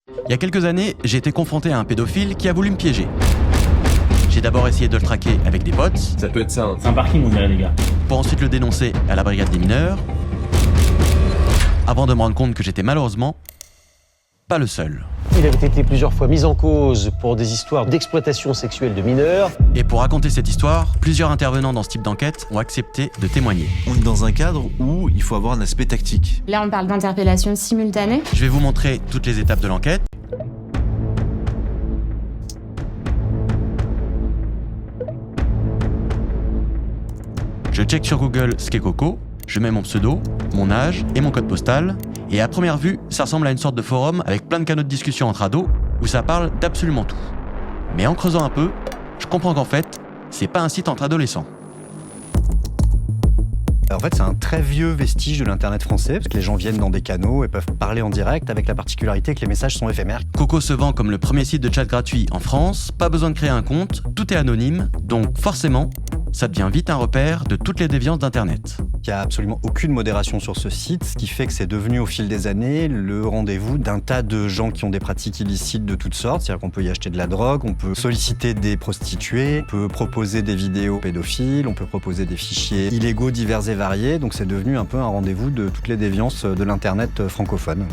Il y a quelques années, j'ai été confronté à un pédophile qui a voulu me piéger. J'ai d'abord essayé de le traquer avec des potes, Ça peut être ça, hein. C'est un parking, on dirait, les gars. pour ensuite le dénoncer à la brigade des mineurs, avant de me rendre compte que j'étais malheureusement pas le seul. Il avait été plusieurs fois mis en cause pour des histoires d'exploitation sexuelle de mineurs. Et pour raconter cette histoire, plusieurs intervenants dans ce type d'enquête ont accepté de témoigner. On est dans un cadre où il faut avoir un aspect tactique. Là, on parle d'interpellation simultanée. Je vais vous montrer toutes les étapes de l'enquête. Je check sur Google ce qu'est Coco, je mets mon pseudo, mon âge et mon code postal, et à première vue, ça ressemble à une sorte de forum avec plein de canaux de discussion entre ados où ça parle d'absolument tout. Mais en creusant un peu, je comprends qu'en fait, c'est pas un site entre adolescents. En fait, c'est un très vieux vestige de l'Internet français, parce que les gens viennent dans des canaux et peuvent parler en direct, avec la particularité que les messages sont éphémères. Coco se vend comme le premier site de chat gratuit en France, pas besoin de créer un compte, tout est anonyme, donc forcément, ça devient vite un repère de toutes les déviances d'Internet. Il n'y a absolument aucune modération sur ce site, ce qui fait que c'est devenu au fil des années le rendez-vous d'un tas de gens qui ont des pratiques illicites de toutes sortes. C'est-à-dire qu'on peut y acheter de la drogue, on peut solliciter des prostituées, on peut proposer des vidéos pédophiles, on peut proposer des fichiers illégaux divers et variés. Donc c'est devenu un peu un rendez-vous de toutes les déviances de l'Internet francophone.